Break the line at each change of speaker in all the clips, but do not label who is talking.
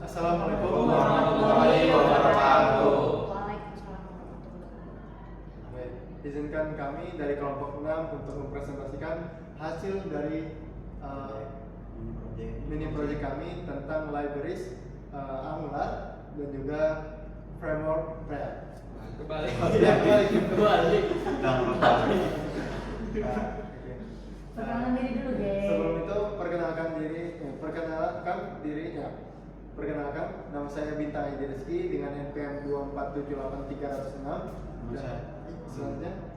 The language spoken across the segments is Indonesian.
Assalamualaikum warahmatullahi wabarakatuh.
Waalaikumsalam warahmatullahi wabarakatuh.
Baik, izinkan kami dari kelompok 6 untuk mempresentasikan hasil dari mini project kami tentang libraries Angular dan juga framework React.
Kembali.
Perkenalan diri dulu, guys.
Sebelum itu perkenalkan dirinya. Perkenalkan, nama saya Bintang Edi Rizky dengan NPM 2478306. Dan selanjutnya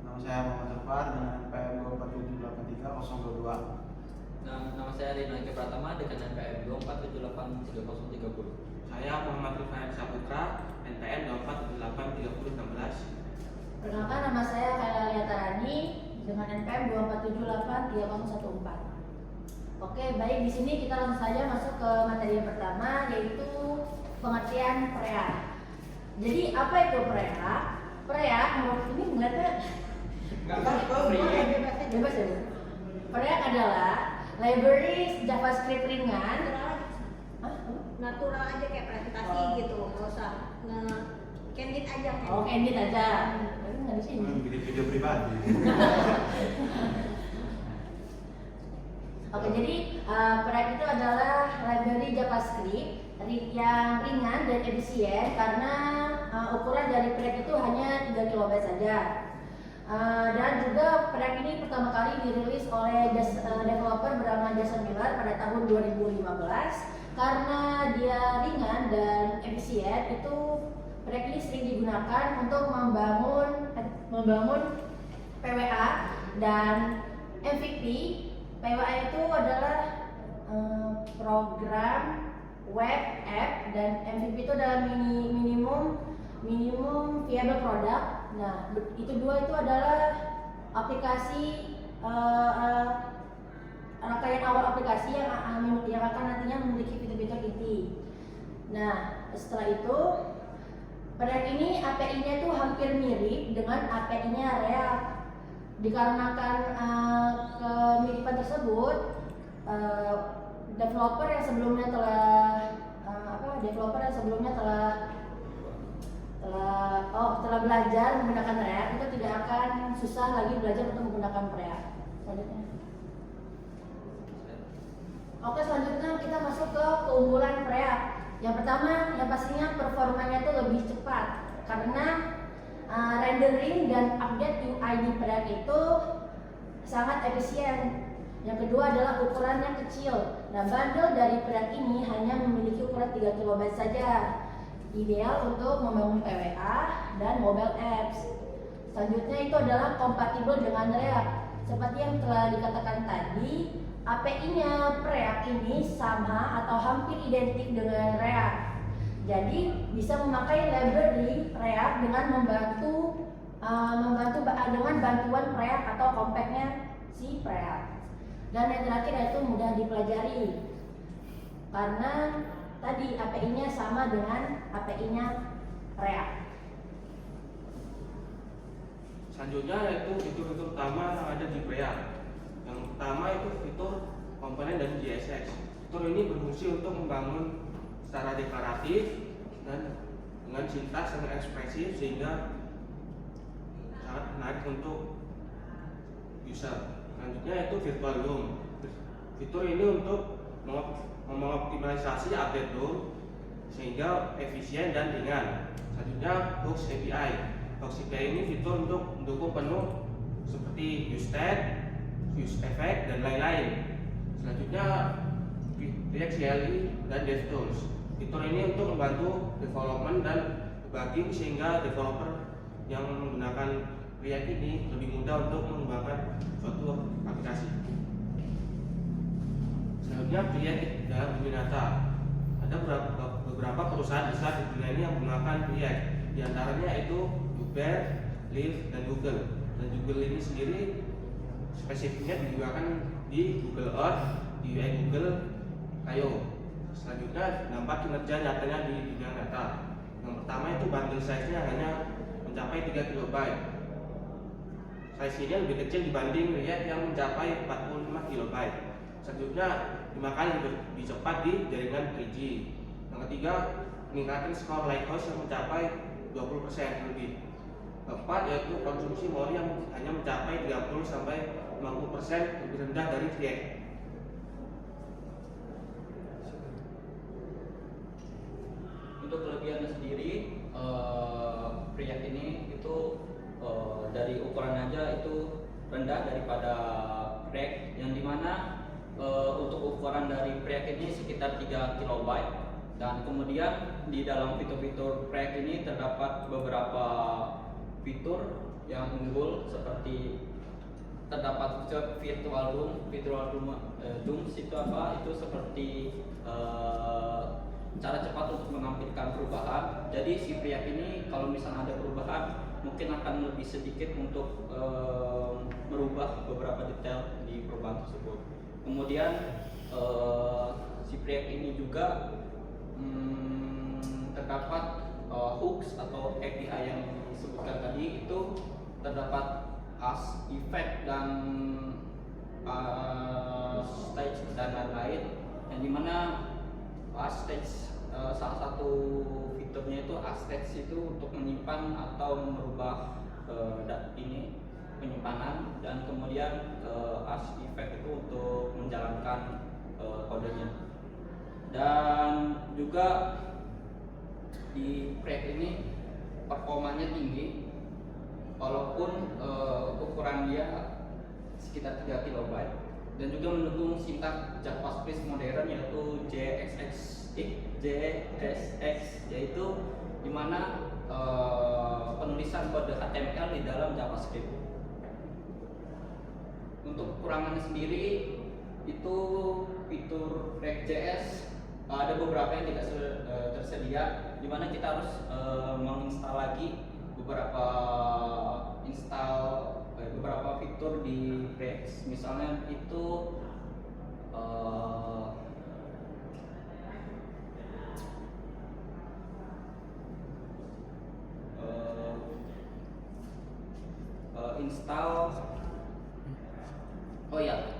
Nama saya Muhammad Zafar dengan NPM 247833022.
Nama saya Rino Eke Pratama dengan NPM 247833030.
Saya Muhammad Rifai Saputra, NPM 2483016.
Perkenalkan, nama saya Kayla Liatarani dengan NPM 247833014. Oke, baik, di sini kita langsung saja masuk ke materi yang pertama, yaitu pengertian Preak. Jadi apa itu Preak? Preak, menurut ini ngeliatnya bebas ya. Preak adalah libraries JavaScript ringan.
Natural aja kayak presentasi gitu, nggak usah candid aja.
Oh, candid aja. Tapi nggak di sini.
Video pribadi.
Oke, jadi Preak itu adalah library JavaScript yang ringan dan efisien karena ukuran dari Preak itu hanya 3 KB saja. Dan juga Preak ini pertama kali dirilis oleh developer bernama Jason Miller pada tahun 2015. Karena dia ringan dan efisien, itu Preak ini sering digunakan untuk membangun PWA dan MVP. PWA itu adalah program web app dan MVP itu adalah minimum viable product. Nah, itu dua itu adalah aplikasi rangkaian awal aplikasi yang akan nantinya memiliki fitur-fitur inti. Nah, setelah itu Preak ini API-nya tuh hampir mirip dengan API-nya React. Dikarenakan kemiripan tersebut, developer yang sebelumnya telah belajar menggunakan React itu tidak akan susah lagi belajar untuk menggunakan Preak. Selanjutnya. Oke, selanjutnya kita masuk ke keunggulan Preak. Yang pertama, yang pastinya performanya itu lebih cepat karena rendering dan update UI di Preak itu sangat efisien. Yang kedua adalah ukurannya kecil. Nah, bundle dari Preak ini hanya memiliki ukuran 3 KB saja. Ideal untuk membangun PWA dan mobile apps. Selanjutnya itu adalah kompatibel dengan React. Seperti yang telah dikatakan tadi, API-nya Preak ini sama atau hampir identik dengan React. Jadi bisa memakai library React dengan dengan bantuan Preak atau compactnya si Preak. Dan yang terakhir yaitu mudah dipelajari karena tadi API-nya sama dengan API-nya React.
Selanjutnya yaitu fitur-fitur utama yang ada di Preak. Yang pertama itu fitur komponen dan JSX. Fitur ini berfungsi untuk membangun secara deklaratif dan dengan sintaks yang ekspresif sehingga sangat menarik untuk user. Selanjutnya yaitu virtual DOM. Fitur ini untuk mengoptimalisasi update DOM sehingga efisien dan ringan. Selanjutnya Hooks API. Hooks API ini fitur untuk mendukung penuh seperti UseState, UseEffect dan lain-lain. Selanjutnya React CLI dan DevTools. Fitur ini untuk membantu development dan debugging sehingga developer yang menggunakan React ini lebih mudah untuk mengembangkan suatu aplikasi. Selanjutnya React dalam dunia nyata. Ada beberapa perusahaan besar di dunia ini yang menggunakan React. Di antaranya itu Uber, Lyft, dan Google. Dan Google ini sendiri spesifiknya digunakan di Google Earth, di UI Google I/O. Selanjutnya dampak kinerja nyatanya di dunia nyata. Yang pertama itu bundle size-nya hanya mencapai 3 KB. Size ini lebih kecil dibanding React yang mencapai 45 KB. Selanjutnya 5 kali lebih cepat di jaringan 3G. Yang ketiga, meningkatkan skor Lighthouse yang mencapai 20% lebih. Keempat, yaitu konsumsi memori yang hanya mencapai 30-50% lebih rendah dari React.
Untuk kelebihannya sendiri, React ini itu dari ukuran aja itu rendah daripada React, yang dimana untuk ukuran dari React ini sekitar 3 KB, dan kemudian di dalam fitur-fitur React ini terdapat beberapa fitur yang unggul, seperti terdapat fitur virtual room itu apa? Itu seperti cara cepat untuk menampilkan perubahan. Jadi si React ini kalau misalnya ada perubahan mungkin akan lebih sedikit untuk merubah beberapa detail di perubahan tersebut. Kemudian si React ini juga terdapat hooks atau API yang disebutkan tadi, itu terdapat as, effect, dan stage dan lain-lain, yang dimana as stage salah satu fiturnya itu as stage itu untuk menyimpan atau merubah ini penyimpanan, dan kemudian as effect itu untuk menjalankan kodenya. Dan juga di React ini performanya tinggi, walaupun ukuran dia sekitar 3 KB, dan juga mendukung sintak JavaScript modern yaitu JSX, yaitu dimana penulisan kode HTML di dalam JavaScript. Untuk kekurangannya sendiri itu fitur React.js ada beberapa yang tidak tersedia, dimana kita harus menginstal lagi beberapa fitur di React. Misalnya itu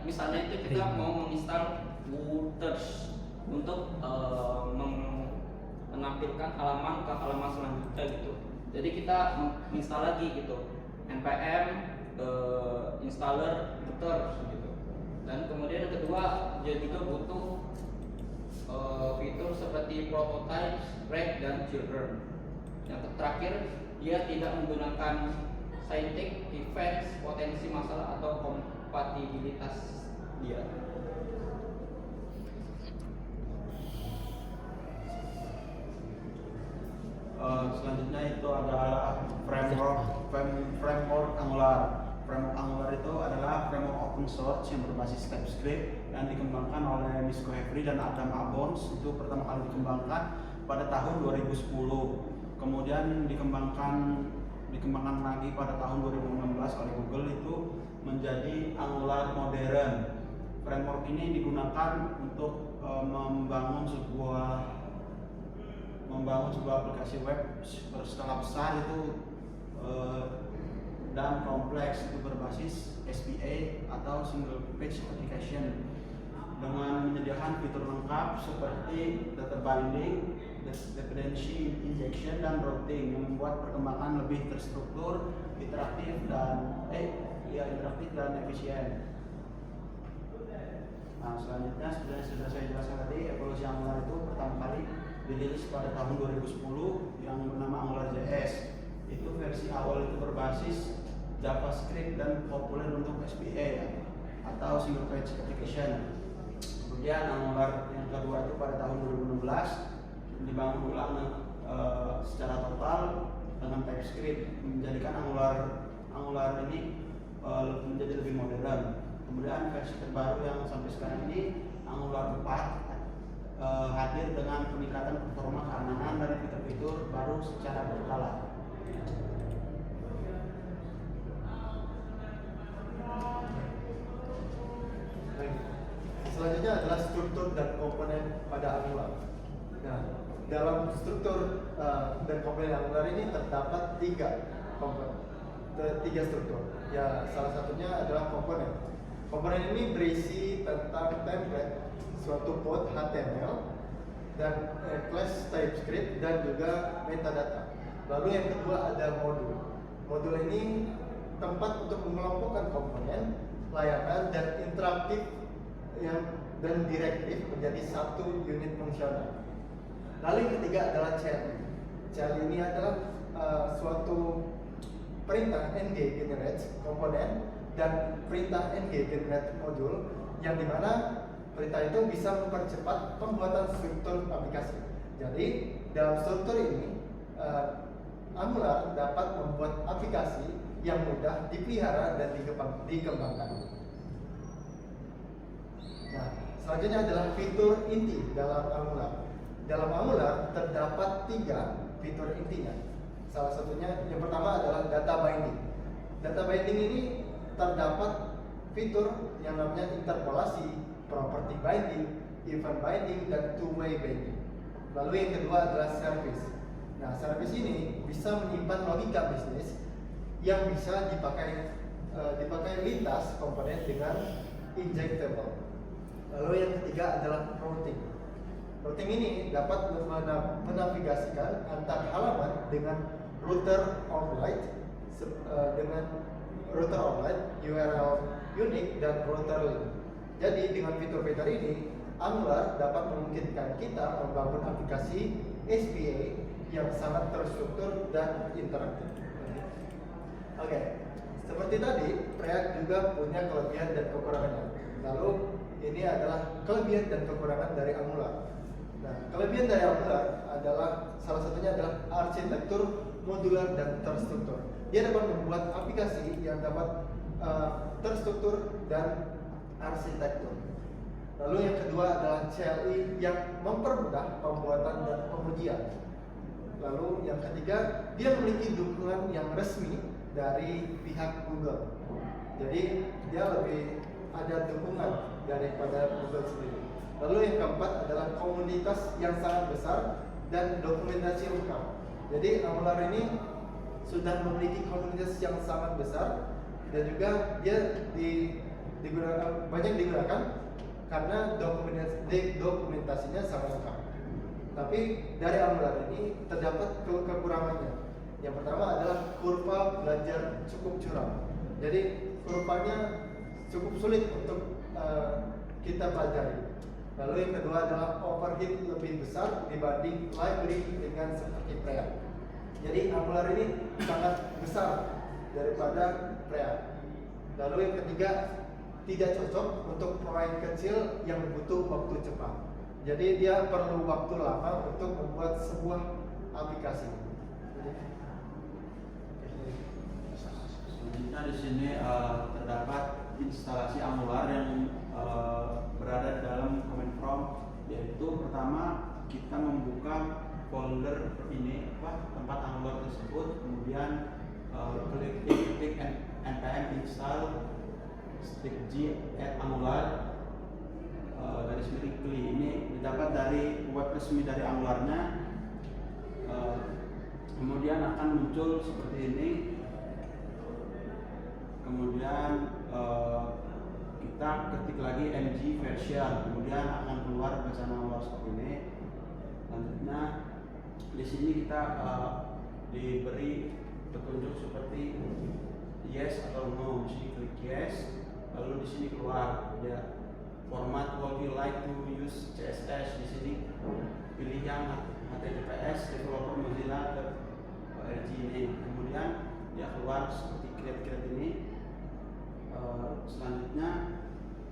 misalnya itu kita mau menginstal Wooters untuk menampilkan halaman ke halaman selanjutnya gitu. Jadi kita menginstal lagi gitu, npm installer Wooters gitu. Dan kemudian yang kedua, dia juga butuh fitur seperti prototype, break, dan children. Yang terakhir, dia tidak menggunakan syntax, events, potensi masalah, atau kompatibilitas dia.
Selanjutnya itu adalah framework Angular. Framework Angular itu adalah framework open source yang berbasis TypeScript yang dikembangkan oleh Misko Hevri dan Adam Abons. Itu pertama kali dikembangkan pada tahun 2010. Kemudian dikembangkan lagi pada tahun 2016 oleh Google, itu menjadi Angular modern. Framework ini digunakan untuk membangun sebuah aplikasi web berskala besar itu dan kompleks, itu berbasis SPA atau single page application, dengan menyediakan fitur lengkap seperti data binding, dependency injection, dan routing, yang membuat perkembangan lebih terstruktur, interaktif dan efisien. Nah, selanjutnya sudah saya jelaskan tadi, evolusi Angular itu pertama kali dirilis pada tahun 2010 yang bernama AngularJS. Itu versi awal itu berbasis JavaScript dan populer untuk SPA atau single page application. Kemudian Angular yang kedua itu pada tahun 2016 dibangun ulang secara total dengan TypeScript, menjadikan Angular ini menjadi lebih modern. Kemudian versi terbaru yang sampai sekarang ini, Angular 4, hadir dengan peningkatan performa keamanan dan fitur-fitur baru secara berkala.
Selanjutnya adalah struktur dan komponen pada Angular. Nah, dalam struktur dan komponen Angular ini terdapat tiga struktur. Ya, salah satunya adalah komponen. Komponen ini berisi tentang template suatu code HTML dan class TypeScript dan juga metadata. Lalu yang kedua ada modul. Modul ini tempat untuk mengelompokkan komponen, layanan dan interaktif dan direktif menjadi satu unit fungsional. Lalu yang ketiga adalah child. Child ini adalah suatu perintah ng generate komponen dan perintah ng generate modul, yang dimana perintah itu bisa mempercepat pembuatan struktur aplikasi. Jadi dalam struktur ini Angular dapat membuat aplikasi yang mudah dipelihara dan dikembangkan. Nah, selanjutnya adalah fitur inti dalam Angular. Dalam Angular terdapat 3 fitur intinya. Salah satunya yang pertama adalah data binding. Data binding ini terdapat fitur yang namanya interpolasi, property binding, event binding, dan two-way binding. Lalu yang kedua adalah service. Nah, service ini bisa menyimpan logika bisnis yang bisa dipakai lintas komponen dengan injectable. Lalu yang ketiga adalah routing. Routing ini dapat menavigasikan antar halaman dengan router online, URL unik, dan router link. Jadi dengan fitur-fitur ini, Angular dapat memungkinkan kita membangun aplikasi SPA yang sangat terstruktur dan interaktif. Oke, seperti tadi, Preact juga punya kelebihan dan kekurangannya. Lalu ini adalah kelebihan dan kekurangan dari Angular. Nah, kelebihan dari Angular adalah salah satunya adalah arsitektur modular dan terstruktur. Dia dapat membuat aplikasi yang dapat terstruktur dan arsitektur. Lalu yang kedua adalah CLI yang mempermudah pembuatan dan pengujian. Lalu yang ketiga, dia memiliki dukungan yang resmi dari pihak Google. Jadi dia lebih ada dukungan daripada Google sendiri. Lalu yang keempat adalah komunitas yang sangat besar dan dokumentasi lengkap. Jadi Angular ini sudah memiliki komunitas yang sangat besar dan juga dia banyak digunakan karena dokumentasinya sangat lengkap. Tapi dari Angular ini terdapat kekurangannya. Yang pertama adalah kurva belajar cukup curam. Jadi kurvanya cukup sulit untuk kita pelajari. Lalu yang kedua adalah overhead lebih besar dibanding library dengan seperti Preact. Jadi Angular ini sangat besar daripada Preact. Lalu yang ketiga, tidak cocok untuk proyek kecil yang butuh waktu cepat. Jadi dia perlu waktu lama untuk membuat sebuah aplikasi.
Selanjutnya di sini terdapat instalasi Angular yang berada dalam command prompt, yaitu pertama kita membuka folder ini tempat Angular tersebut, kemudian klik npm install -g @angular dari sini klik ini didapat dari web resmi dari Angularnya. Kemudian akan muncul seperti ini. Kemudian kita ketik lagi ng version, kemudian akan keluar bacaan Angular seperti ini. Selanjutnya di sini kita diberi petunjuk seperti yes atau no. Di sini klik yes, lalu di sini keluar ya format would you like to use CSS. Di sini pilih yang HTTPS developer Mozilla.org ini. Kemudian dia keluar seperti create ini. Selanjutnya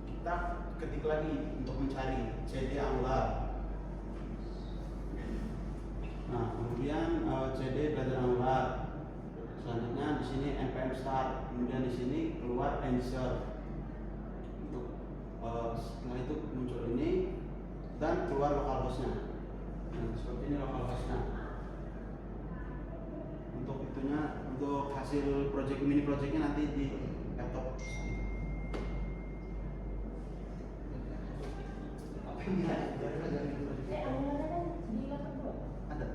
kita ketik lagi untuk mencari cd Angular. Nah, kemudian cd belajar Angular. Selanjutnya di sini npm start. Kemudian di sini keluar insert. Untuk setelah itu muncul ini dan keluar localhostnya. Nah, seperti ini localhostnya. Untuk itunya, untuk hasil mini projectnya nanti di laptop. Ada.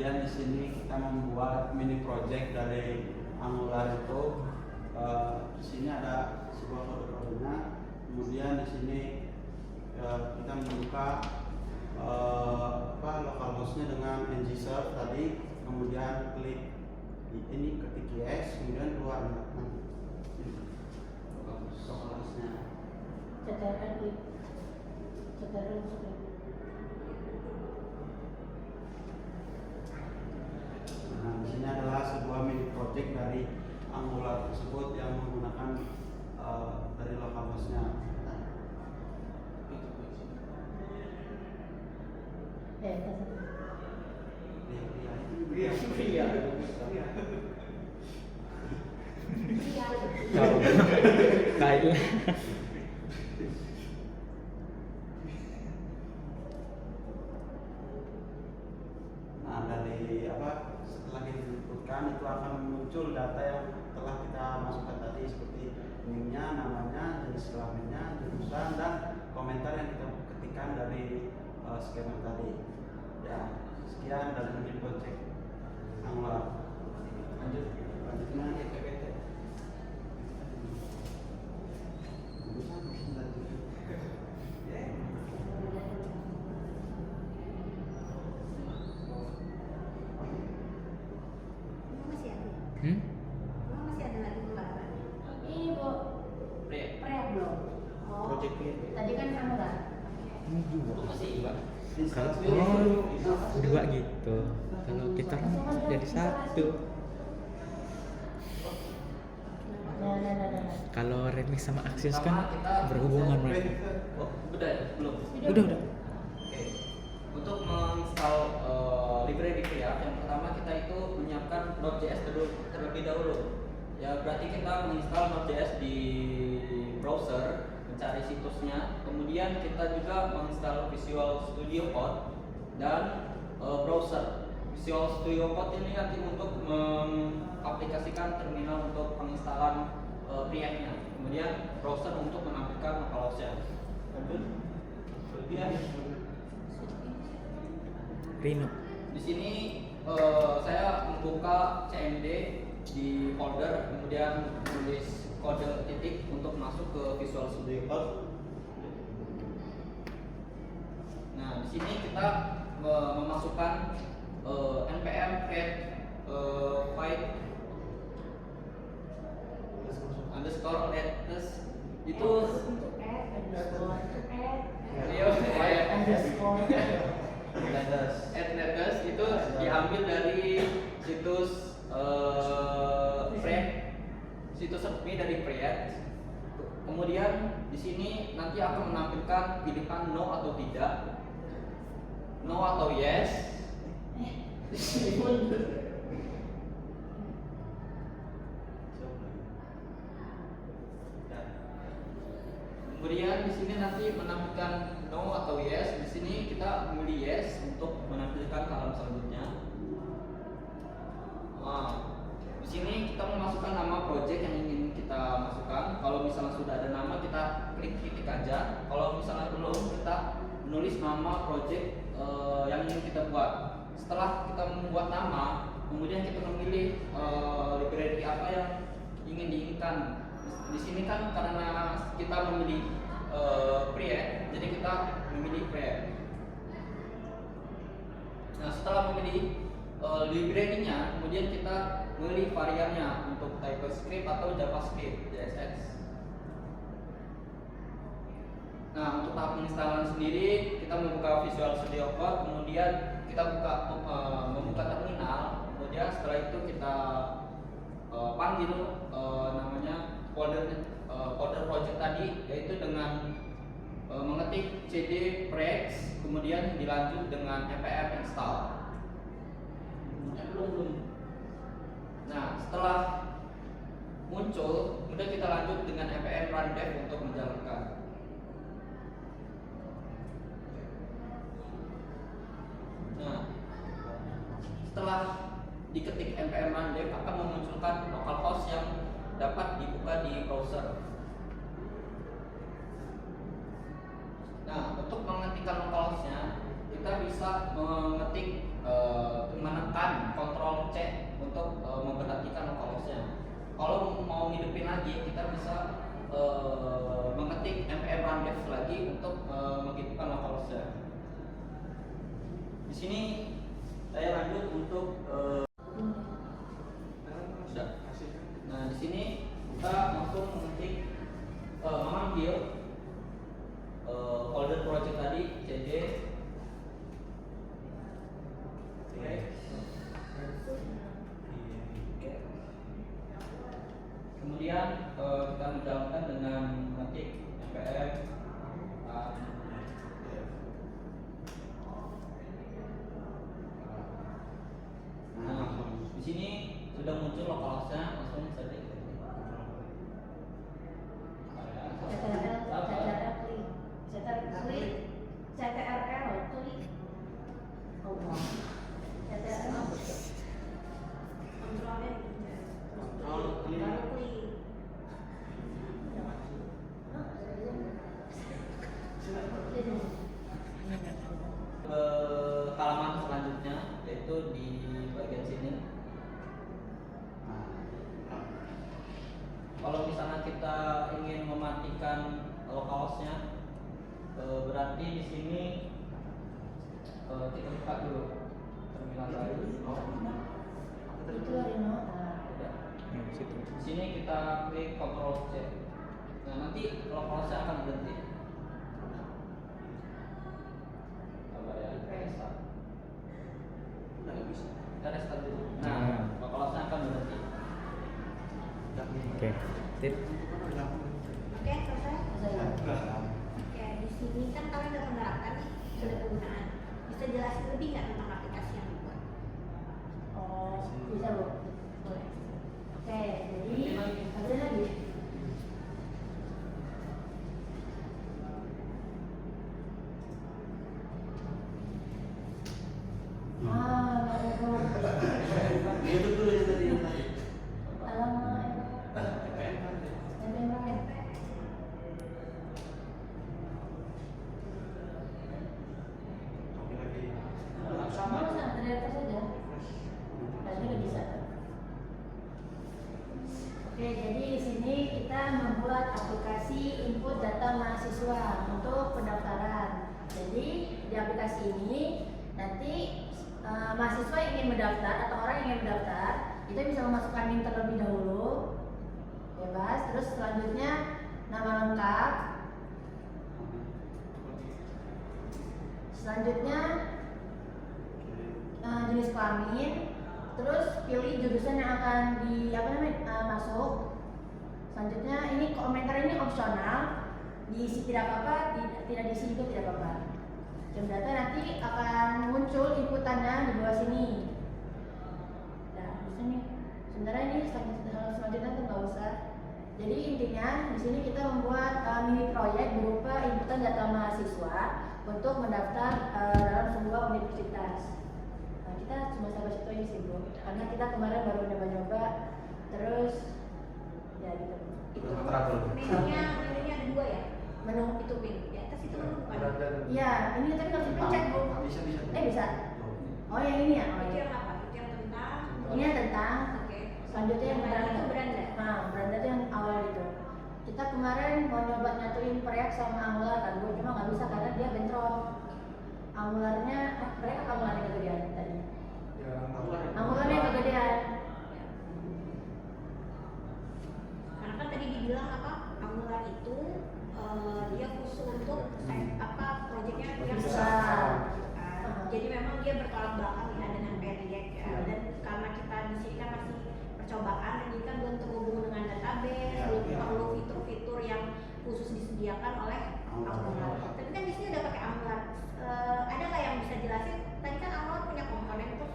kemudian di sini kita membuat mini project dari Angular itu. Di sini ada sebuah kode-kodenya. Kemudian di sini kita membuka localhost-nya dengan ngserve tadi. Kemudian klik ini, ketik yes, kemudian keluar localhost-nya.
CTRL klik. CTRL klik.
Nah, di sini adalah sebuah mini project dari Angular tersebut yang menggunakan dari localhost-nya.
Kayak
Nah, dari setelah diinputkan itu akan muncul data yang telah kita masukkan tadi, seperti name-nya, namanya, jenis kelaminnya, jurusan, dan komentar yang kita ketikkan dari skema tadi. Ya, sekian dari mini project Angular. Lanjutnya PPT.
Masih ada.
hmm?
Masih ada lagi pembahasan.
Ini Bu,
Pre.
belum. Oh.
Project ini.
Tadi kan Angular.
Ini dua.
Masih enggak?
Oh, dua gitu. Kalau kita kan jadi satu. Kalau remix sama Axios kan berhubungan mereka.
Oh, udah ya? Belum.
Udah.
Oke. Untuk menginstal library Preact, yang pertama kita itu menyiapkan Node.js terlebih dahulu. Ya, berarti kita menginstal Node.js di browser, mencari situsnya. Kemudian kita juga menginstal Visual Studio Code dan browser. Visual Studio Code ini nanti untuk mengaplikasikan terminal untuk penginstalan Preact-nya. Kemudian browser untuk menampilkan localhost-nya. Lanjut. Kemudian
Rino.
di sini saya membuka CMD di folder, kemudian menulis kode titik untuk masuk ke Visual Studio Code. Nah, di sini kita memasukkan npm create file underscore latest itu
untuk add underscore to add
underscore
Latest.
add latest itu diambil dari situs Preact, situs resmi dari Preact. Kemudian di sini nanti akan menampilkan pilihan no atau tidak, no atau yes. Kemudian di sini nanti menampilkan no atau yes. Di sini kita memilih yes untuk menampilkan halaman selanjutnya. Nah, di sini kita memasukkan nama project yang ingin kita masukkan. Kalau misalnya sudah ada nama, kita klik titik aja. Kalau misalnya belum, kita menulis nama project yang ingin kita buat. Setelah kita membuat nama, kemudian kita memilih library apa yang ingin diinginkan. Di sini kan karena kita memilih Preact, jadi kita memilih Preact. Nah, setelah memilih library-nya, kemudian kita memilih variannya untuk TypeScript atau JavaScript, JSX. Nah, untuk tahap penginstalan sendiri, kita membuka Visual Studio Code, kemudian kita membuka terminal, kemudian setelah itu kita panggil namanya folder project tadi, yaitu dengan mengetik cd preact, kemudian dilanjut dengan npm install. Belum. Nah, setelah muncul, kemudian kita lanjut dengan npm run dev untuk menjalankan. Nah, setelah diketik npm run dev akan memunculkan localhost yang dapat dibuka di browser. Nah, untuk mengetikkan localhost-nya, kita bisa mengetik menekan muncul lokalnya langsung saja.
CTRL klik. Oh, wow. CTRL.
Kontrolnya
Kontrol klik.
baru klik.
Ke halaman selanjutnya yaitu di bagian sini. Kalau misalnya kita ingin mematikan localhost-nya, berarti di sini kita buka dulu terminal baru.
Itu Rino.
Udah.
Situ.
Di sini kita klik Ctrl C. Nah, nanti localhost-nya akan berhenti. Coba ya, kita restart.
Nggak bisa.
Kita restart dulu. Nah, localhost-nya akan berhenti.
Oke. Tip.
Oke, selesai. Oke, di sini kan kalian udah menerapkan nih sudah penggunaan. Bisa jelasin lebih nggak tentang aplikasi yang dibuat?
Oh, bisa Bu. Boleh. Oke, jadi ada lagi.
Itu dulu yang tadi.
Alamak. Sama dari atas saja. Tadi udah bisa. Oke, jadi di sini kita membuat aplikasi input data mahasiswa untuk pendaftaran. Jadi di aplikasi ini nanti mahasiswa yang ingin mendaftar atau orang yang ingin mendaftar itu bisa memasukkan link terlebih dahulu, bebas. Terus selanjutnya nama lengkap. Selanjutnya jenis kelamin, terus pilih jurusan yang akan masuk. Selanjutnya ini komentar ini opsional, diisi tidak apa-apa, tidak diisi juga tidak apa-apa. Jam data nanti akan muncul inputannya di bawah sini. Nah, di sini sebenarnya ini selanjutnya tuh nggak usah. Jadi intinya di sini kita membuat mini proyek berupa inputan data mahasiswa untuk mendaftar dalam sebuah universitas. Kita cuma sampai situ aja sih Bu, karena kita kemarin baru nyoba-nyoba, terus ya gitu.
Itu menunya ada dua ya?
Menu
Itu menu di atas itu menu bukan?
Iya, ini tapi nggak bisa pencet Bu.
Bisa.
Bisa. Oh yang ini ya? Oh
Itu
iya.
yang apa? Itu yang tentang.
Ini yang tentang.
Oke.
Selanjutnya yang
Yang tadi
beranda.
itu beranda.
Nah, beranda itu yang awal itu. Kita kemarin mau nyoba nyatuin Preact sama Angular kan Bu, cuma nggak bisa karena dia bentrok. Angularnya, Preact Angularnya kegedean tadi. Angularnya kegedean.
Karena kan tadi dibilang apa? Angular itu dia khusus untuk proyeknya dia
Besar.
Jadi memang dia bertolak belakang ya dengan React ya. Dan karena kita di sini kan masih percobaan, dan ini kan belum terhubung dengan database, belum perlu fitur-fitur yang khusus disediakan oleh Angular. Tapi kan di sini udah pakai Angular. Ada nggak yang bisa jelasin? Tadi kan Angular punya komponen tuh.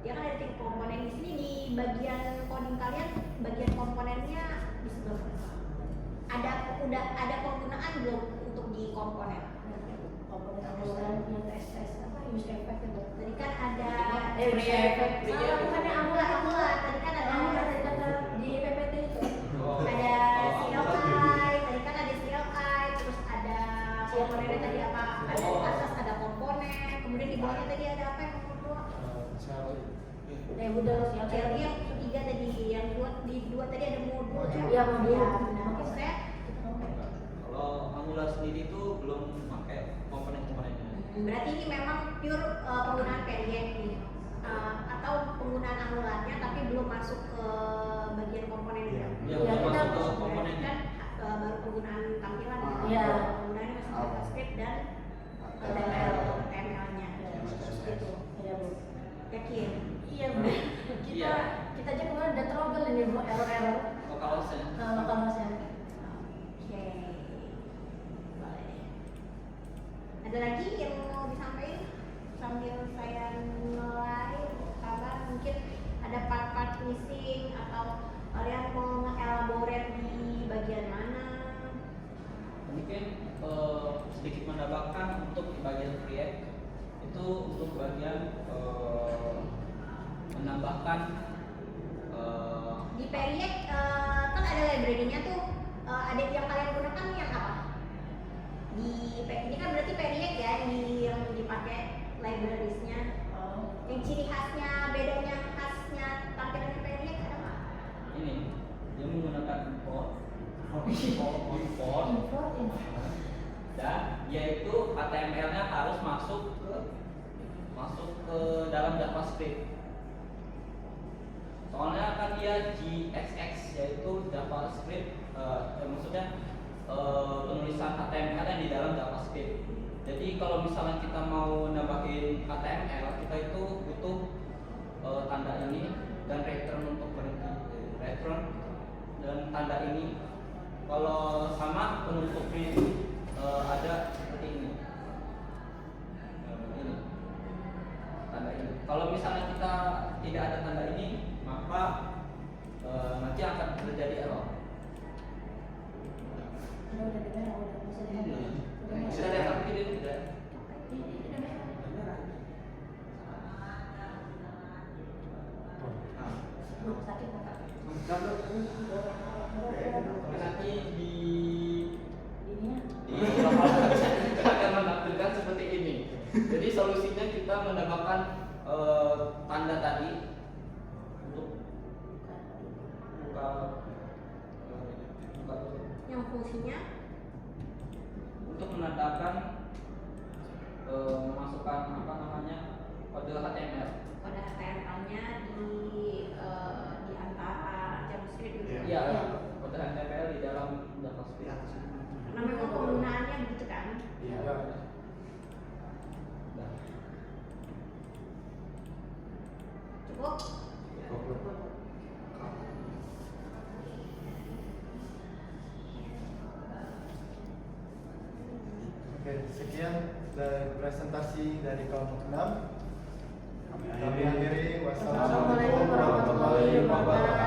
Dia kan ada 3 komponen di sini, di bagian coding kalian, bagian komponennya di sebelah mana? Udah ada penggunaan belum untuk di komponen?
Komponen Angular yang SS apa? Use effect itu.
Tadi kan ada
Use effect.
Salah, bukannya Angular. Tadi kan ada
Angular dari kata di PPT itu.
ada CLI, tadi kan ada CLI, terus ada komponennya tadi apa? Ada di atas ada komponen, kemudian di bawahnya tadi ada apa yang nomor 2?
Udah ya.
CLI yang ketiga tadi, yang di dua tadi ada modul ya?
Iya, modul.
Ya, benar. Maksudnya
Kalau Angular sendiri itu belum pakai komponen-komponennya.
berarti ini memang pure penggunaan React nih, atau penggunaan Angularnya tapi belum masuk ke bagian komponennya.
Ya,
Ya,
belum
kita
masuk ke
Berarti
komponennya.
kan baru penggunaan tampilan ya.
Iya.
Penggunaannya masih JavaScript dan HTML-nya. Gitu.
Iya Bu.
Yakin?
Iya Bu.
Iya.
Kita aja kemarin udah trouble ini Bu, error-error.
Localhost-nya.
Localhost-nya.
Oke. Boleh. Ada lagi yang mau disampaikan sambil saya mulai, karena mungkin ada part-part missing atau kalian mau nge-elaborate di bagian mana?
Mungkin sedikit menambahkan untuk di bagian React itu untuk bagian menambahkan
Di React kan ada library-nya tuh, ada yang kalian gunakan yang apa? Ini kan berarti React ya yang dipakai libraries-nya. Yang ciri khasnya, bedanya khasnya tampilannya React ada apa?
ini dia menggunakan import dan yaitu HTML-nya harus masuk ke dalam JavaScript. Soalnya kan dia JSX yaitu JavaScript, maksudnya penulisan HTML yang di dalam JavaScript. Jadi kalau misalnya kita mau nambahin HTML, kita itu butuh tanda ini dan return untuk berhenti, return dan tanda ini. Kalau sama penutup print ada seperti ini. Ini tanda ini. Kalau misalnya kita tidak ada tanda ini, maka nanti akan terjadi error. Bisa lihat tapi ini tidak. Nanti di akan menampilkan seperti ini. Jadi solusinya kita menambahkan tanda tadi untuk buka
Yang fungsinya
untuk menandakan memasukkan apa namanya kode HTML.
pada HTML-nya di antara JavaScript gitu.
Iya, kode HTML di dalam JavaScript.
Karena memang penggunaannya begitu kan?
Iya.
Nah,
Cukup?
Oke, sekian dari presentasi dari kelompok 6. Kami akhiri. Wassalamualaikum warahmatullahi wabarakatuh.